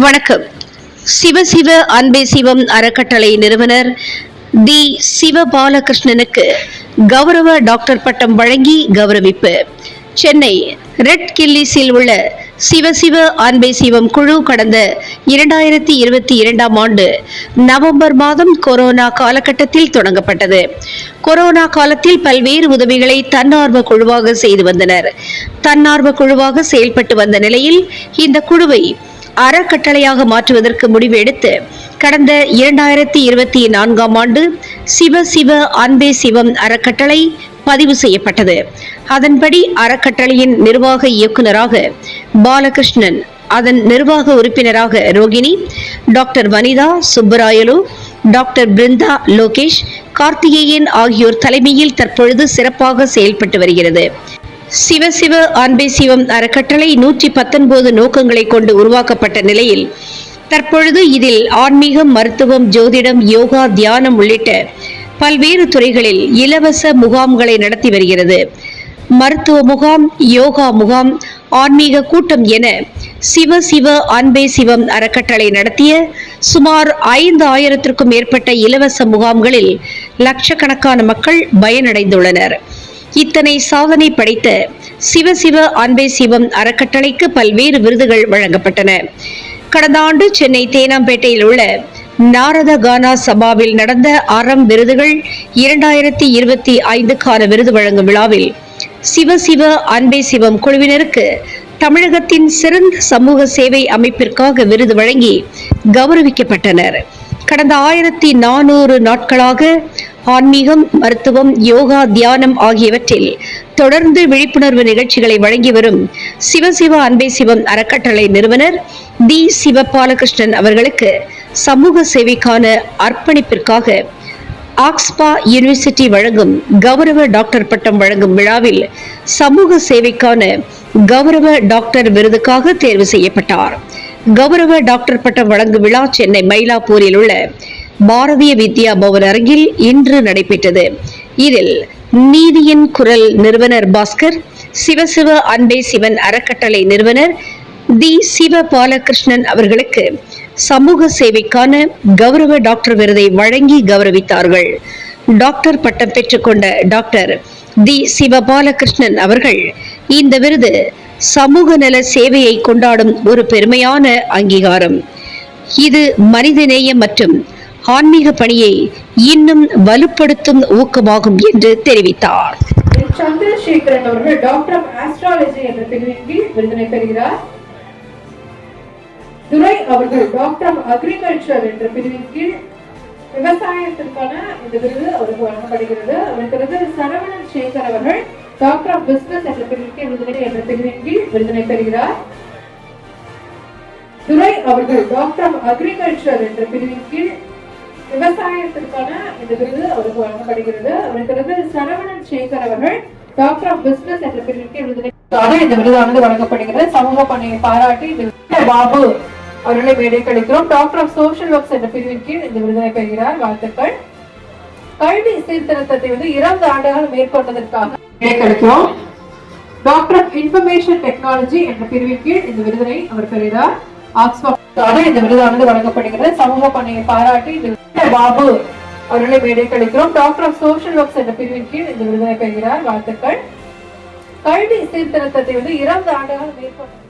வணக்கம். சிவசிவ அன்பே சிவம் அறக்கட்டளை நிறுவனர் தி சிவபாலகிருஷ்ணனுக்கு கௌரவ டாக்டர் பட்டம் வழங்கி கௌரவிப்பு. சென்னை ரெட் கில்லிஸில் உள்ள சிவசிவ அன்பே சிவம் குழு கடந்த 2022ஆம் ஆண்டு நவம்பர் மாதம் கொரோனா காலகட்டத்தில் தொடங்கப்பட்டது. கொரோனா காலத்தில் பல்வேறு உதவிகளை தன்னார்வ குழுவாக செய்து வந்தனர். தன்னார்வ குழுவாக செயல்பட்டு வந்த நிலையில் இந்த குழுவை அறக்கட்டளையாக மாற்றுவதற்கு முடிவு எடுத்து கடந்த 2024ஆம் ஆண்டு சிவசிவ அன்பே சிவம் அறக்கட்டளை பதிவு செய்யப்பட்டது. அதன்படி அறக்கட்டளையின் நிர்வாக இயக்குநராக பாலகிருஷ்ணன், அதன் நிர்வாக உறுப்பினராக ரோகிணி, டாக்டர் வனிதா சுப்பராயலு, டாக்டர் பிருந்தா லோகேஷ், கார்த்திகேயன் ஆகியோர் தலைமையில் தற்பொழுது சிறப்பாக செயல்பட்டு வருகிறது. சிவசிவ அன்பே சிவம் அறக்கட்டளை 119 நோக்கங்களை கொண்டு உருவாக்கப்பட்ட நிலையில் தற்பொழுது இதில் ஆன்மீகம், மருத்துவம், ஜோதிடம், யோகா, தியானம் உள்ளிட்ட பல்வேறு துறைகளில் இலவச முகாம்களை நடத்தி வருகிறது. மருத்துவ முகாம், யோகா முகாம், ஆன்மீக கூட்டம் என சிவசிவ அன்பே சிவம் அறக்கட்டளை நடத்திய சுமார் 5000த்திற்கும் மேற்பட்ட இலவச முகாம்களில் லட்சக்கணக்கான மக்கள் பயனடைந்துள்ளனர். இத்தனை சாதனை படைத்த சிவசிவ அன்பே சிவம் அறக்கட்டளைக்கு பல்வேறு விருதுகள் வழங்கப்பட்டன. கடந்த ஆண்டு சென்னை தேனாம்பேட்டையில் உள்ள நாரத கானா சபாவில் நடந்த அறம் விருதுகள் 2025க்கான விருது வழங்கும் விழாவில் சிவசிவ அன்பே சிவம் குழுவினருக்கு தமிழகத்தின் சிறந்த சமூக சேவை அமைப்பிற்காக விருது வழங்கி கௌரவிக்கப்பட்டனர். கடந்த 1400 நாட்களாக ஆன்மீகம், மருத்துவம், யோகா, தியானம் ஆகியவற்றில் தொடர்ந்து விழிப்புணர்வு நிகழ்ச்சிகளை வழங்கி வரும் சிவசிவ அன்பே சிவம் அறக்கட்டளை நிறுவனர் தி சிவபாலகிருஷ்ணன் அவர்களுக்கு சமூக சேவைக்கான அர்ப்பணிப்பிற்காக ஆக்ஸ்பா யூனிவர்சிட்டி வழங்கும் கௌரவ டாக்டர் பட்டம் வழங்கும் விழாவில் சமூக சேவைக்கான கௌரவ டாக்டர் விருதுக்காக தேர்வு செய்யப்பட்டார். கௌரவ டாக்டர் பட்டம் வழங்கும் விழா சென்னை மயிலாப்பூரில் உள்ள பாரதிய வித்யா பவன் அரங்கில் இன்று நடைபெற்றது. இதில் நீதியின் குரல் நிறுவனர் பாஸ்கர், சிவசிவ அன்பே சிவன் அறக்கட்டளை நிறுவனர் தி சிவபாலகிருஷ்ணன் அவர்களுக்கு சமூக சேவைக்கான கௌரவ டாக்டர் விருதை வழங்கி கௌரவித்தார்கள். டாக்டர் பட்டம் பெற்றுக்கொண்ட டாக்டர் தி சிவபாலகிருஷ்ணன் அவர்கள், இந்த விருது சமூக நல சேவையை கொண்டாடும் ஒரு பெருமையான அங்கீகாரம். இது மனிதநேயம் மற்றும் ஆன்மீக பணியை இன்னும் வலுப்படுத்தும் ஊக்கமாகும் என்று தெரிவித்தார். சந்திரசேகரன் அவர்கள் டாக்டர் ஆஃப் ஆஸ்ட்ராலஜி என்ற பிரிவின் கீழ் விருதினை பெறுகிறார். துரை அவர்கள் டாக்டர் ஆஃப் அக்ரிகல்ச்சர் என்ற பிரிவின் கீழ் விவசாயத்திற்கான இந்த விருது அவருக்கு வழங்கப்படுகிறது. அவருக்கு சரவணன் சேகர் அவர்கள் டாக்டர் ஆஃப் பிசினஸ் என்ற பிரிவின் கீழ் விருதினை பெறுகிறார். துரை அவர்கள் டாக்டர் ஆஃப் அக்ரிகல்ச்சர் என்ற பிரிவின் கீழ் விவசாயத்திற்கான இந்த விருது அவருக்கு வழங்கப்படுகிறது. அவருக்கு சரவணன் சேகர் அவர்கள் டாக்டர் ஆஃப் பிசினஸ் என்ற பிரிவின் கீழ் இந்த விருதானது வழங்கப்படுகிறது. சமூக பணியை பாராட்டி பாபு அவர்களை மேடை கழிக்கிறோம். டாக்டர் ஆஃப் சோஷியல் ஒர்க்ஸ் என்ற பிரிவின் கீழ் இந்த விருதினை பெறுகிறார். வாழ்த்துக்கள். கல்வி சீர்திருத்தத்தை 20 ஆண்டுகள் மேற்கொண்டதற்காக மேடை கழிக்கிறோம். டாக்டர் ஆஃப் இன்ஃபர்மேஷன் டெக்னாலஜி என்ற பிரிவின் கீழ் இந்த விருதினை அவர் பெறுகிறார். இந்த விருதானது வழங்கப்படுகிறது. சமூக பணியை பாராட்டி பாபு அவர்களை மேடை கழிக்கிறோம். டாக்டர் ஆஃப் சோஷியல் ஒர்க்ஸ் என்ற பிரிவின் கீழ் இந்த விருதினை பெறுகிறார். வாழ்த்துக்கள். கல்வி சீர்திருத்தத்தை 20 ஆண்டுகள் மேற்கொண்ட